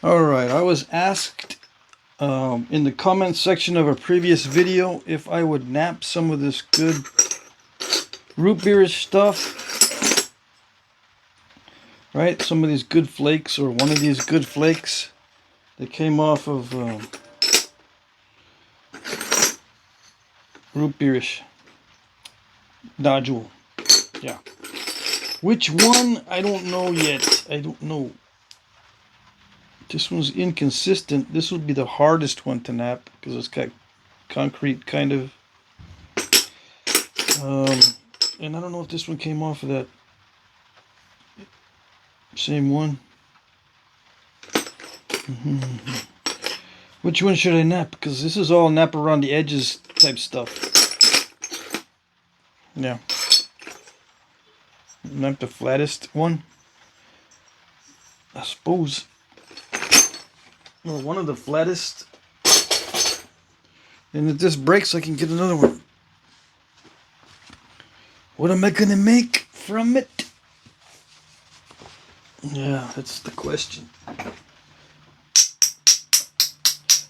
Alright, I was asked in the comments section of a previous video if I would nap some of this good root beerish stuff. Right, some of these good flakes, or one of these good flakes that came off of root beerish nodule. Yeah. Which one? I don't know yet. I don't know. This one's inconsistent. This would be the hardest one to nap because it's got concrete kind of. And I don't know if this one came off of that same one. Which one should I nap? Because this is all nap around the edges type stuff. Yeah. Nap the flattest one, I suppose. Well, one of the flattest. And if this breaks, I can get another one. What am I going to make from it? Yeah, that's the question.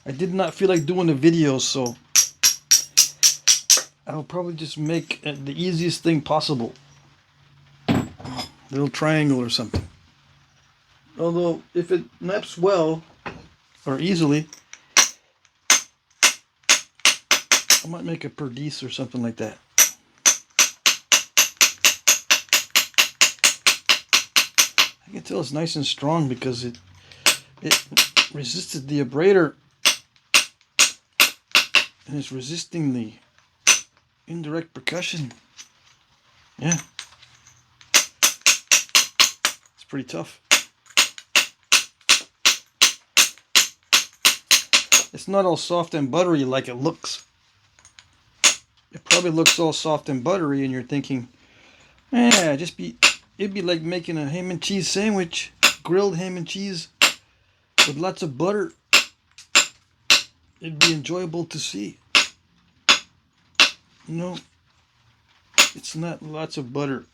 I did not feel like doing a video, so I'll probably just make the easiest thing possible. Little triangle or something. Although, if it naps well, or easily, I might make a perdice or something like that. I can tell it's nice and strong because it resisted the Abrader, and it's resisting the indirect percussion. Yeah. It's pretty tough. It's not all soft and buttery like it looks. It probably looks all soft and buttery and you're thinking, yeah, it'd be like making a ham and cheese sandwich, grilled ham and cheese with lots of butter. It'd be enjoyable to see. No, it's not lots of butter.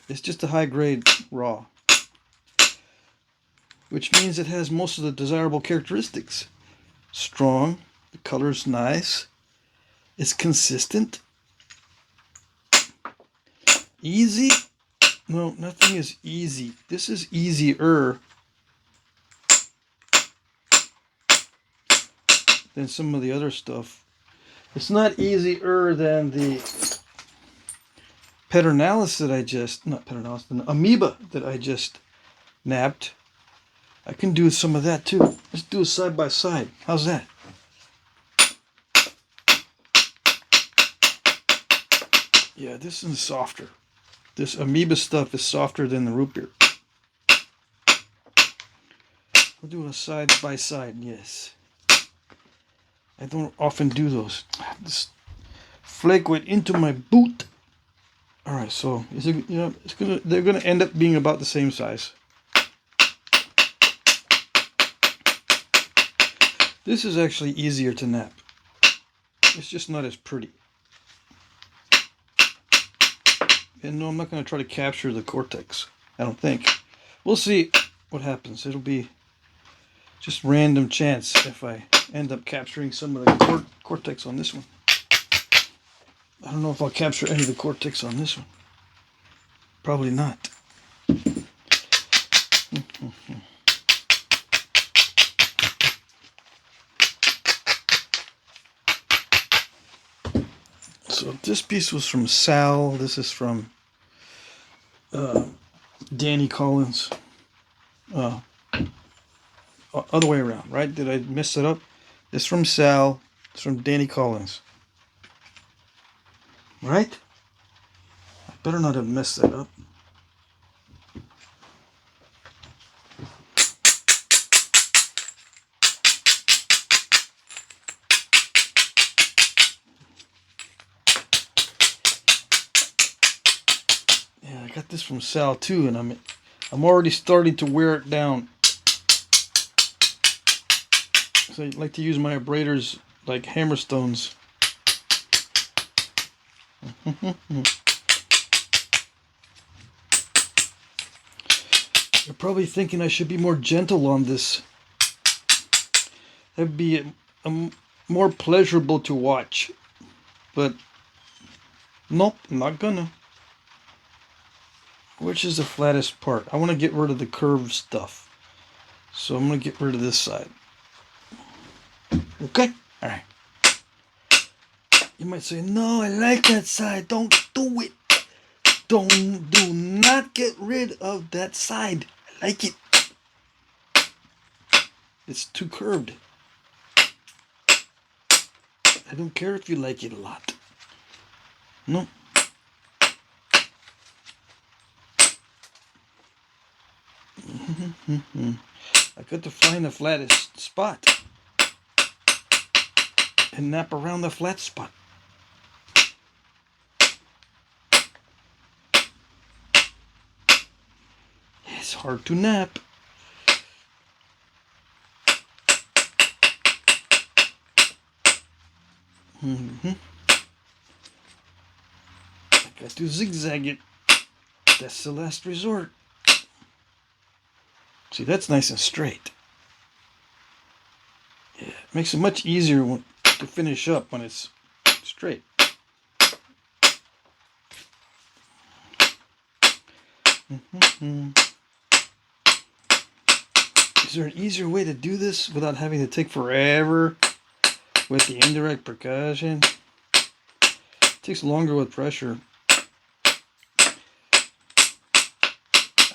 It's just a high grade raw, which means it has most of the desirable characteristics. Strong, the color's nice, it's consistent, easy. No, nothing is easy. This is easier than some of the other stuff. It's not easier than the Peternalis that I just, not Peternalis, the amoeba that I just napped. I can do some of that too. Let's do it side by side. How's that? Yeah, this is softer. This amoeba stuff is softer than the root beer. We'll do a side by side, yes. I don't often do those. This flake went into my boot. All right, so is it, they're gonna end up being about the same size. This is actually easier to nap. It's just not as pretty. And no, I'm not going to try to capture the cortex. I don't think. We'll see what happens. It'll be just random chance if I end up capturing some of the cortex on this one. I don't know if I'll capture any of the cortex on this one. Probably not. So this piece was from Sal. This is from Danny Collins. Other way around, right? Did I mess it up? This from Sal. It's from Danny Collins. Right? I better not have messed that up. Yeah, I got this from Sal too, and I'm already starting to wear it down. So I like to use my abraders like hammerstones. You're probably thinking I should be more gentle on this. That'd be more pleasurable to watch. But nope, I'm not gonna. Which is the flattest part? I want to get rid of the curved stuff. So I'm going to get rid of this side. Okay? Alright. You might say, no, I like that side. Don't do it. Do not get rid of that side. I like it. It's too curved. I don't care if you like it a lot. No. I got to find the flattest spot and nap around the flat spot. It's hard to nap. I got to zigzag it. That's the last resort. See, that's nice and straight. Yeah, it makes it much easier to finish up when it's straight. Is there an easier way to do this without having to take forever with the indirect percussion? It takes longer with pressure.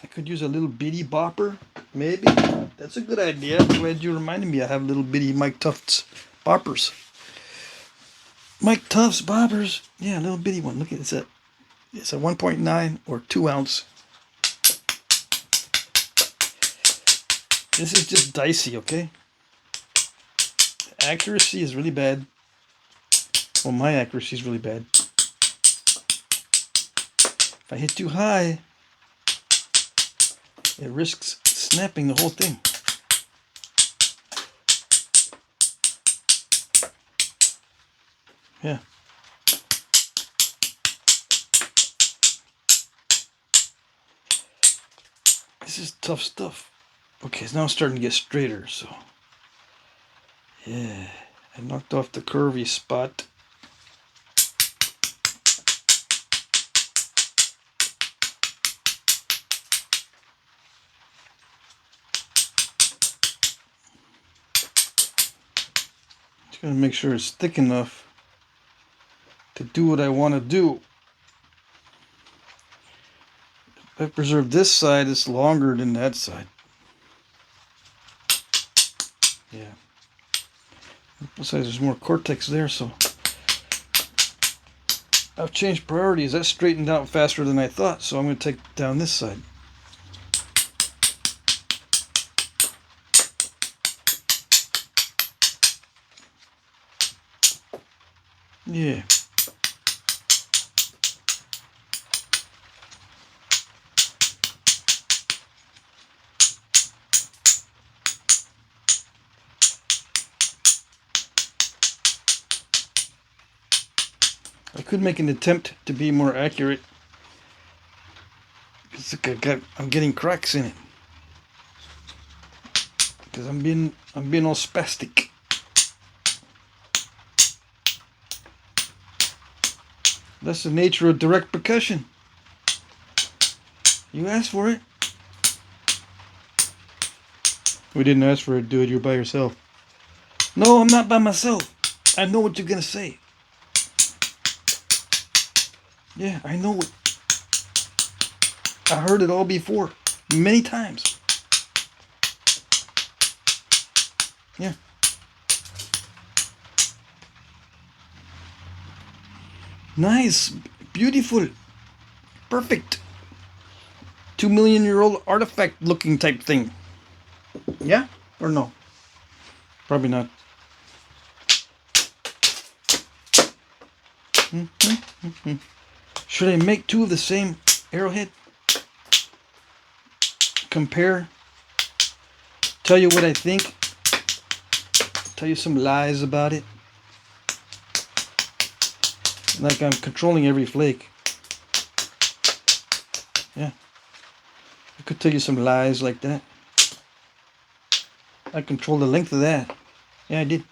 I could use a little bitty bopper, maybe. That's a good idea. I'm glad you reminded me. I have little bitty Mike Tufts boppers. Mike Tufts boppers. Yeah, a little bitty one. Look at it. It's a 1.9 or 2 ounce. This is just dicey, okay? The accuracy is really bad. Well, my accuracy is really bad. If I hit too high, it risks snapping the whole thing. Yeah. This is tough stuff. Okay, so now it's starting to get straighter, so. Yeah, I knocked off the curvy spot. Just gotta make sure it's thick enough to do what I want to do. If I preserve this side, it's longer than that side. Yeah. Besides, there's more cortex there, so. I've changed priorities. That straightened out faster than I thought, so I'm going to take down this side. Yeah. I could make an attempt to be more accurate. It's like I'm getting cracks in it because I'm being all spastic. That's the nature of direct percussion. You asked for it. We didn't ask for it, dude. You're by yourself. No, I'm not by myself. I know what you're gonna say. Yeah, I know it. I heard it all before. Many times. Yeah. Nice. Beautiful. Perfect. 2 million-year-old artifact looking type thing. Yeah? Or no? Probably not. Should I make 2 of the same arrowhead? Compare? Tell you what I think? Tell you some lies about it? Like I'm controlling every flake. Yeah. I could tell you some lies like that. I control the length of that. Yeah, I did.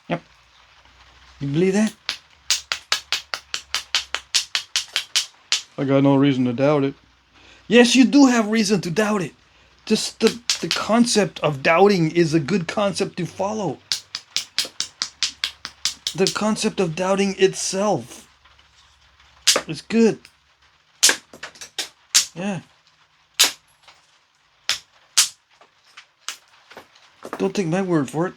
Yep. You believe that? I got no reason to doubt it. Yes, you do have reason to doubt it. Just the concept of doubting is a good concept to follow. The concept of doubting itself is good. Yeah. Don't take my word for it.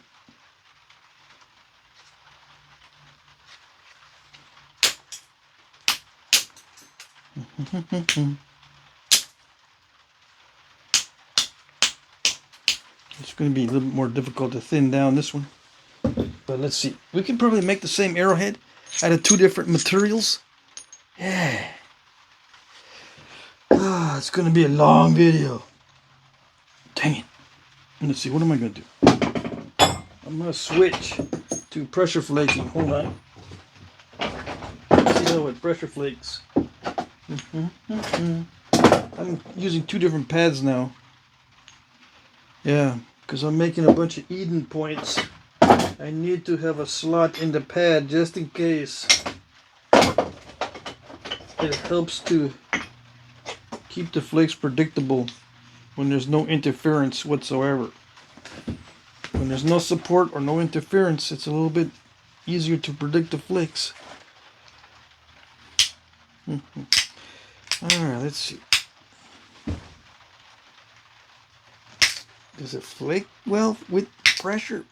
It's going to be a little bit more difficult to thin down this one. But let's see. We can probably make the same arrowhead out of 2 different materials. Yeah. Ah, it's going to be a long video. Dang it. Let's see. What am I going to do? I'm going to switch to pressure flaking. Hold on. Let's see how it pressure flakes. I'm using 2 different pads now. Yeah, because I'm making a bunch of Eaton points. I need to have a slot in the pad just in case. It helps to keep the flakes predictable when there's no interference whatsoever. When there's no support or no interference, it's a little bit easier to predict the flakes. Alright, let's see. Does it flake well with pressure?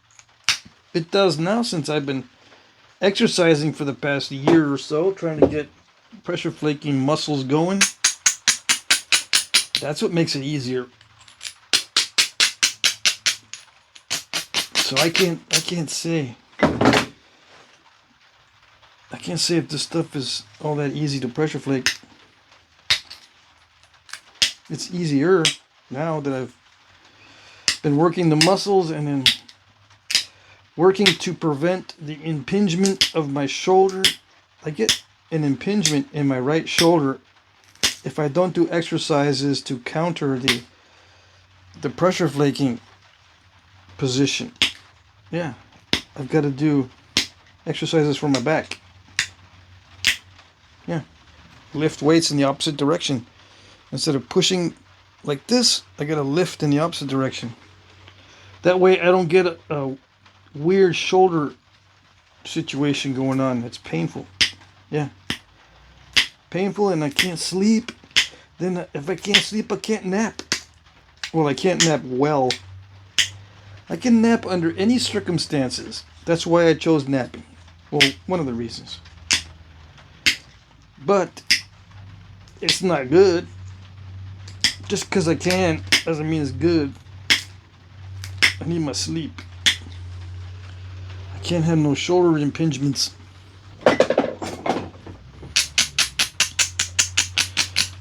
It does now, since I've been exercising for the past year or so, trying to get pressure flaking muscles going. That's what makes it easier. So I can't say if this stuff is all that easy to pressure flake. It's easier now that I've been working the muscles and then working to prevent the impingement of my shoulder. I get an impingement in my right shoulder if I don't do exercises to counter the pressure flaking position. Yeah, I've got to do exercises for my back. Yeah, lift weights in the opposite direction. Instead of pushing like this, I got to lift in the opposite direction. That way I don't get a weird shoulder situation going on. It's painful. Yeah. Painful, and I can't sleep. Then if I can't sleep, I can't nap. Well, I can't nap well. I can nap under any circumstances. That's why I chose napping. Well, one of the reasons. But it's not good. Just because I can doesn't mean it's good. I need my sleep. I can't have no shoulder impingements.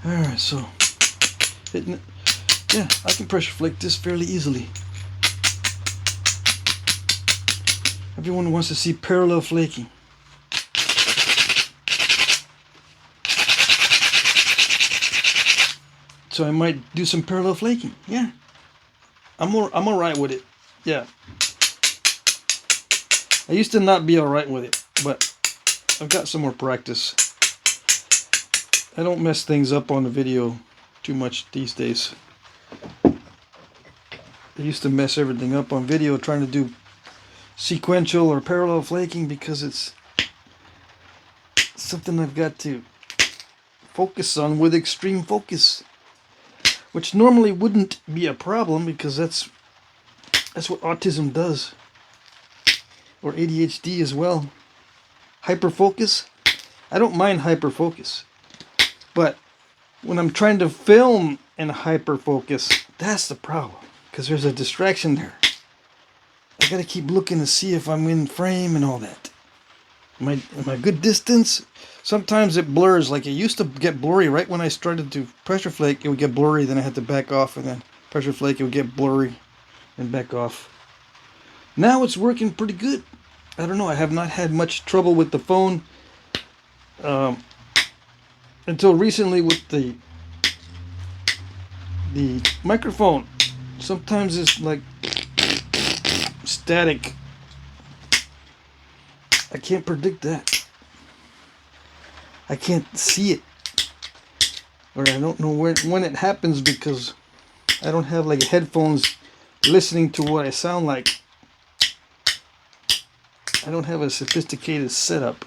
Alright, so yeah, I can pressure flake this fairly easily. Everyone wants to see parallel flaking. So I might do some parallel flaking. Yeah. I'm alright with it. Yeah. I used to not be alright with it, but I've got some more practice. I don't mess things up on the video too much these days. I used to mess everything up on video trying to do sequential or parallel flaking because it's something I've got to focus on with extreme focus, which normally wouldn't be a problem because that's what autism does, or ADHD as well. Hyperfocus. I don't mind hyperfocus, but when I'm trying to film in hyperfocus, that's the problem, because there's a distraction there. I gotta keep looking to see if I'm in frame and all that. Am I good distance? Sometimes it blurs. Like it used to get blurry right when I started to pressure flake. It would get blurry, then I had to back off, and then pressure flake, it would get blurry and back off. Now it's working pretty good. I don't know. I have not had much trouble with the phone until recently with the The microphone sometimes it's like static. I can't predict that. I can't see it. Or I don't know when it happens because I don't have like headphones listening to what I sound like. I don't have a sophisticated setup.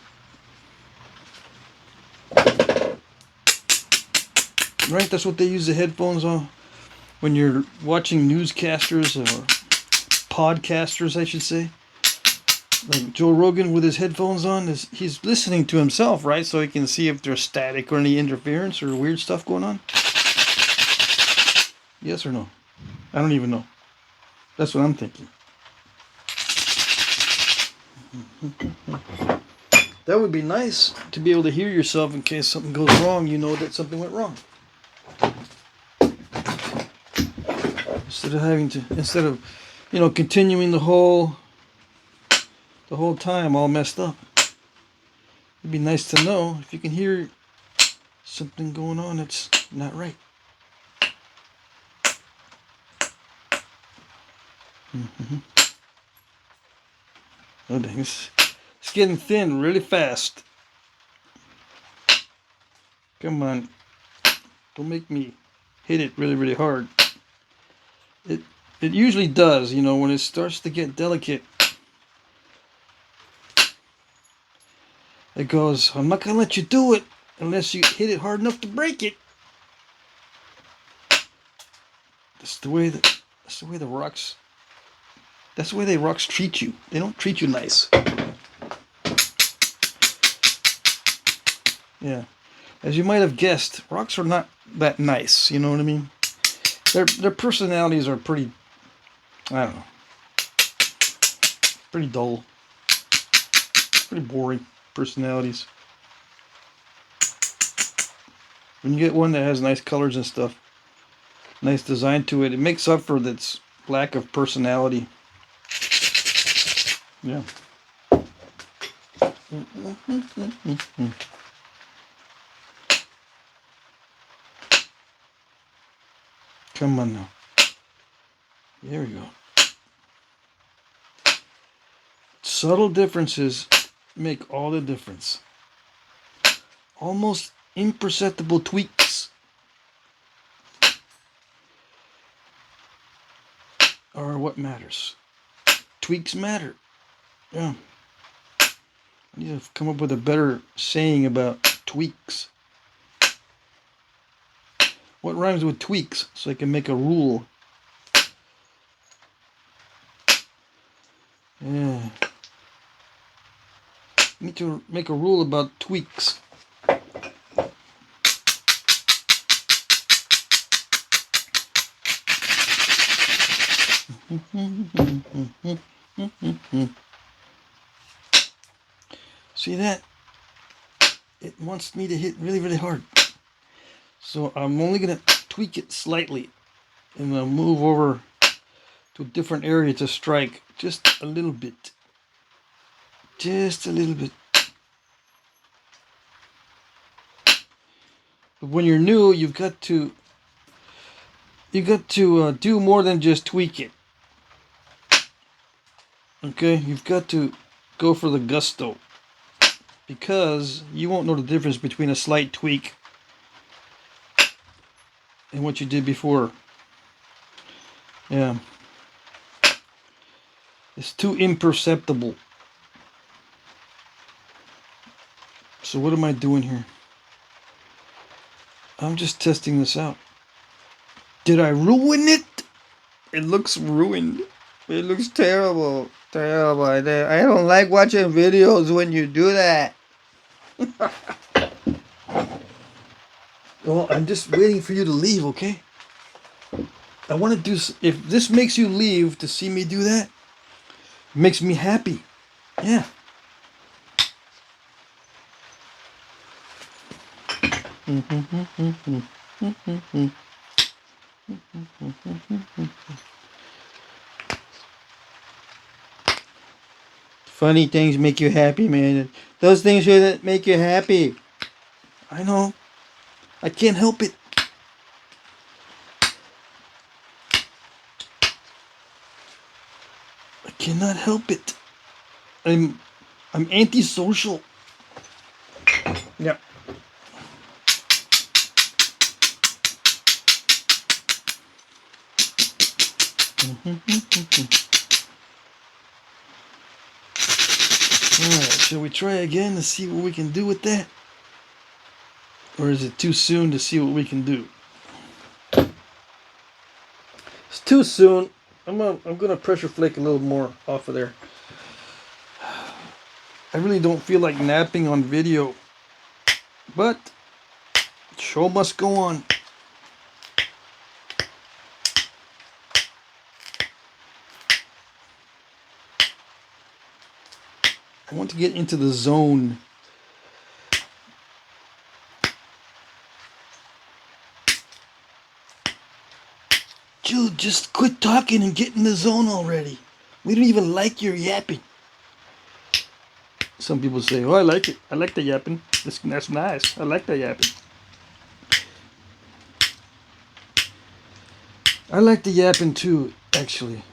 Right? That's what they use the headphones on when you're watching newscasters or podcasters, I should say. Like Joe Rogan with his headphones on, he's listening to himself, right? So he can see if there's static or any interference or weird stuff going on. Yes or no? I don't even know. That's what I'm thinking. That would be nice to be able to hear yourself in case something goes wrong. You know that something went wrong. Instead of, continuing the whole time all messed up. It'd be nice to know if you can hear something going on that's not right. Oh dang, it's getting thin really fast. Come on. Don't make me hit it really, really hard. It usually does, when it starts to get delicate. It goes, I'm not gonna let you do it unless you hit it hard enough to break it. That's the way the rocks treat you. They don't treat you nice. Yeah. As you might have guessed, rocks are not that nice, you know what I mean? Their personalities are pretty, I don't know, pretty dull. Pretty boring personalities. When you get one that has nice colors and stuff, nice design to it, it makes up for its lack of personality. Yeah. Come on now. There we go. Subtle differences make all the difference. Almost imperceptible tweaks are what matters. Tweaks matter. Yeah. I need to come up with a better saying about tweaks. What rhymes with tweaks so I can make a rule? Yeah. I need to make a rule about tweaks. See that? It wants me to hit really, really hard. So I'm only going to tweak it slightly. And I'll move over to a different area to strike just a little bit. Just a little bit. But when you're new, you've got to do more than just tweak it. Okay, you've got to go for the gusto, because you won't know the difference between a slight tweak and what you did before. Yeah, it's too imperceptible. So what am I doing here? I'm just testing this out. Did I ruin it? It looks ruined. It looks terrible. Terrible. I don't like watching videos when you do that. Well, I'm just waiting for you to leave, okay? I want to do... If this makes you leave to see me do that, it makes me happy. Yeah. Funny things make you happy, man. Those things should make you happy. I know. I can't help it. cannot help it. I'm antisocial. Yeah. Alright, shall we try again to see what we can do with that? Or is it too soon to see what we can do? It's too soon. I'm gonna pressure flake a little more off of there. I really don't feel like napping on video, but show must go on. I want to get into the zone. Dude, just quit talking and get in the zone already. We don't even like your yapping. Some people say, oh, I like it. I like the yapping. That's nice. I like the yapping. I like the yapping too, actually.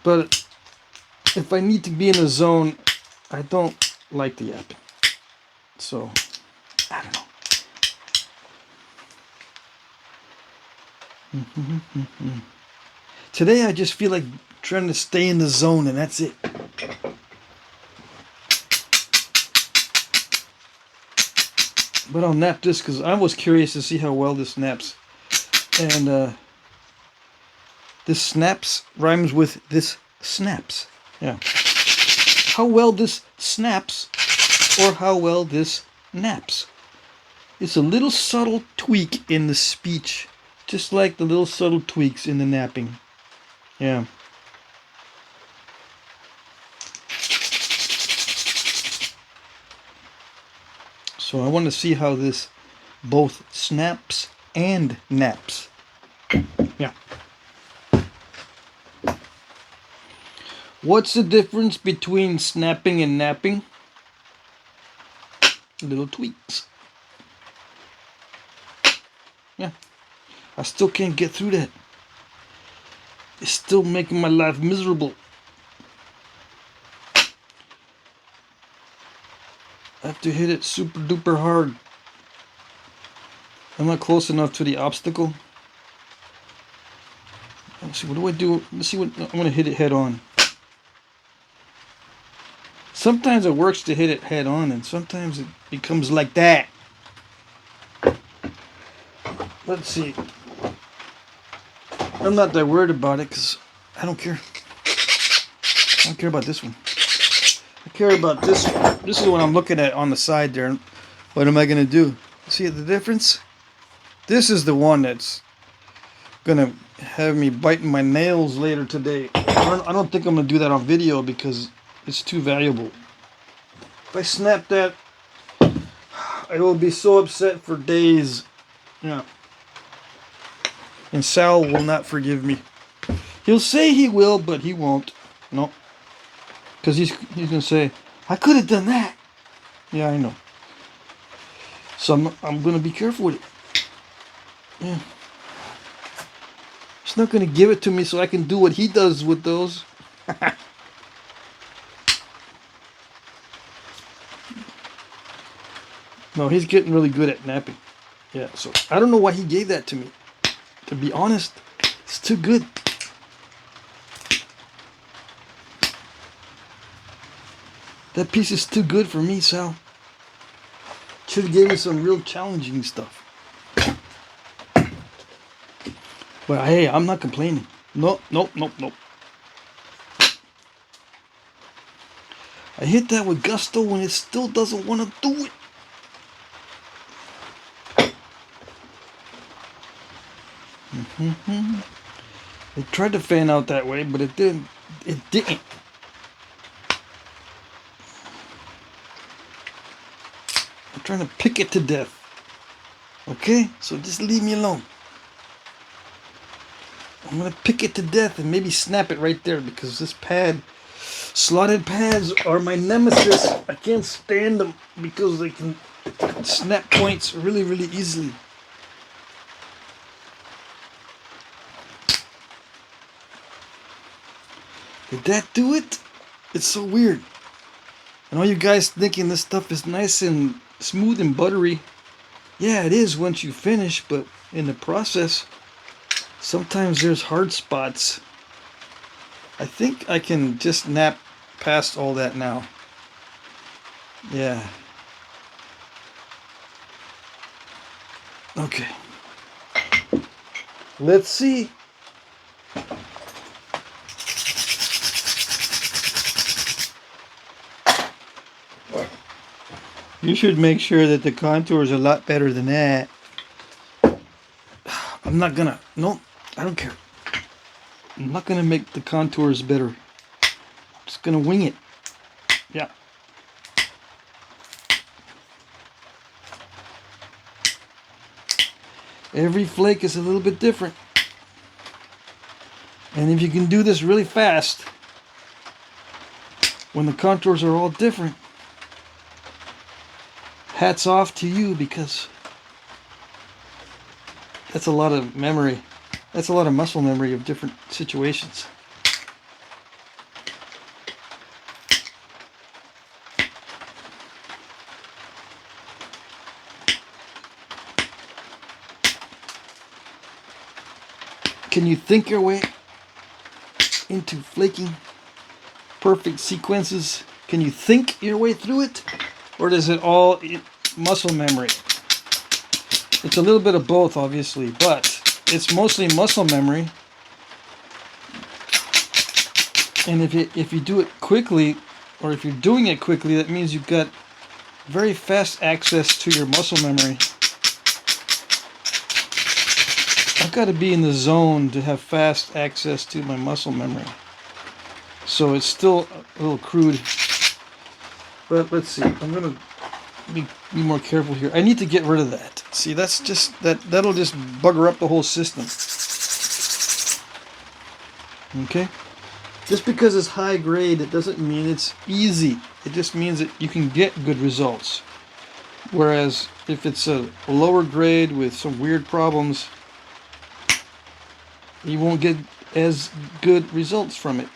But if I need to be in the zone, I don't like the yapping. So, I don't know. Today I just feel like trying to stay in the zone, and that's it. But I'll nap this because I was curious to see how well this naps. And this snaps rhymes with this snaps. Yeah. How well this snaps or how well this naps. It's a little subtle tweak in the speech, just like the little subtle tweaks in the napping. Yeah. So I want to see how this both snaps and naps. Yeah. What's the difference between snapping and napping? Little tweaks. Yeah. I still can't get through that. It's still making my life miserable. I have to hit it super duper hard. I'm not close enough to the obstacle. Let's see, what do I do? Let's see what I'm going to hit it head on. Sometimes it works to hit it head on, and sometimes it becomes like that. Let's see. I'm not that worried about it because I don't care. I don't care about this one. I care about this one. This is what I'm looking at on the side there. What am I going to do? See the difference? This is the one that's going to have me biting my nails later today. I don't think I'm going to do that on video because it's too valuable. If I snap that, I will be so upset for days. Yeah. And Sal will not forgive me. He'll say he will, but he won't. No. Because he's going to say, I could have done that. Yeah, I know. So I'm going to be careful with it. Yeah. He's not going to give it to me so I can do what he does with those. No, he's getting really good at napping. Yeah, so I don't know why he gave that to me. To be honest, it's too good. That piece is too good for me, Sal. Should have gave me some real challenging stuff. But hey, I'm not complaining. Nope. I hit that with gusto when it still doesn't want to do it. It tried to fan out that way, but it didn't. It didn't. I'm trying to pick it to death. Okay? So just leave me alone. I'm going to pick it to death and maybe snap it right there because this pad, slotted pads are my nemesis. I can't stand them because they can snap points really, really easily. Did that do it? It's so weird. And all you guys thinking this stuff is nice and smooth and buttery. Yeah, it is once you finish, but in the process, sometimes there's hard spots. I think I can just nap past all that now. Yeah. Okay. Let's see. You should make sure that the contour is a lot better than that. I'm not gonna, no, I don't care. I'm not gonna make the contours better. I'm just gonna wing it. Yeah. Every flake is a little bit different. And if you can do this really fast, when the contours are all different, hats off to you, because that's a lot of memory. That's a lot of muscle memory of different situations. Can you think your way into flaking perfect sequences? Can you think your way through it? Or is it all muscle memory? It's a little bit of both, obviously, but it's mostly muscle memory. And if you do it quickly, or if you're doing it quickly, that means you've got very fast access to your muscle memory. I've got to be in the zone to have fast access to my muscle memory. So it's still a little crude. But let's see. I'm going to be more careful here. I need to get rid of that. See, that's just that'll just bugger up the whole system. Okay? Just because it's high grade, it doesn't mean it's easy. It just means that you can get good results. Whereas if it's a lower grade with some weird problems, you won't get as good results from it.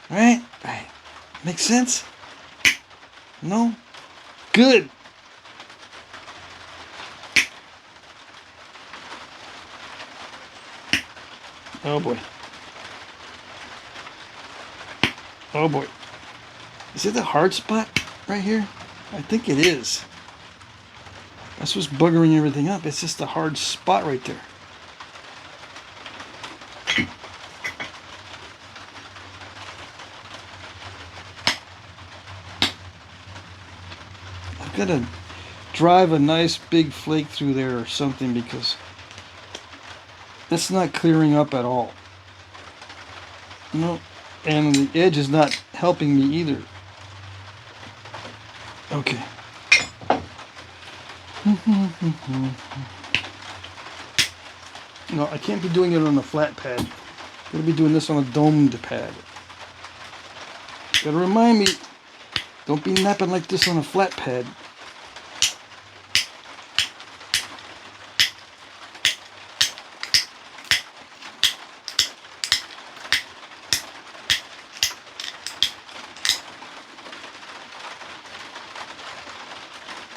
Right? Right. Makes sense? No? Good. Oh boy. Oh boy. Is it the hard spot right here? I think it is. That's what's buggering everything up. It's just a hard spot right there. I've got to drive a nice big flake through there or something, because that's not clearing up at all. No, and the edge is not helping me either. Okay. No, I can't be doing it on a flat pad. I'm going to be doing this on a domed pad. Gotta remind me, don't be napping like this on a flat pad.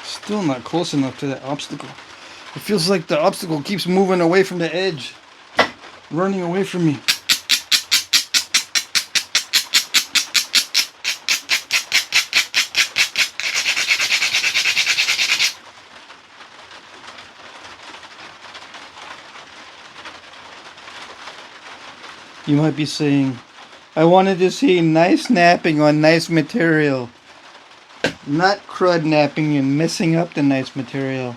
Still not close enough to that obstacle. It feels like the obstacle keeps moving away from the edge, running away from me. You might be saying, I wanted to see nice napping on nice material. Not crud napping and messing up the nice material.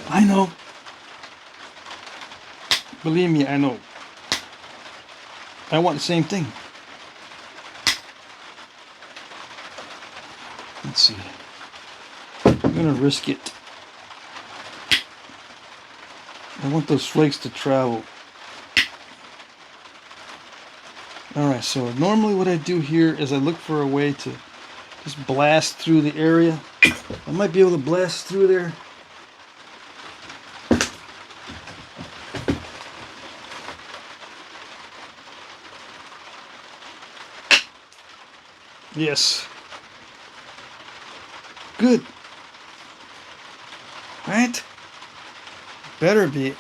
I know. Believe me, I know. I want the same thing. Let's see. I'm gonna risk it. I want those flakes to travel. Alright, so normally what I do here is I look for a way to just blast through the area. I might be able to blast through there. Yes. Good. Right? Better be.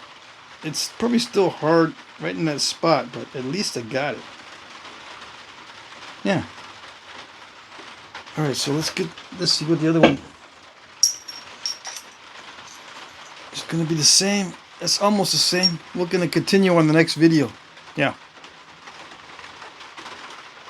It's probably still hard right in that spot, but at least I got it. Yeah. Alright, so let's see what the other one. It's gonna be the same. It's almost the same. We're gonna continue on the next video. Yeah.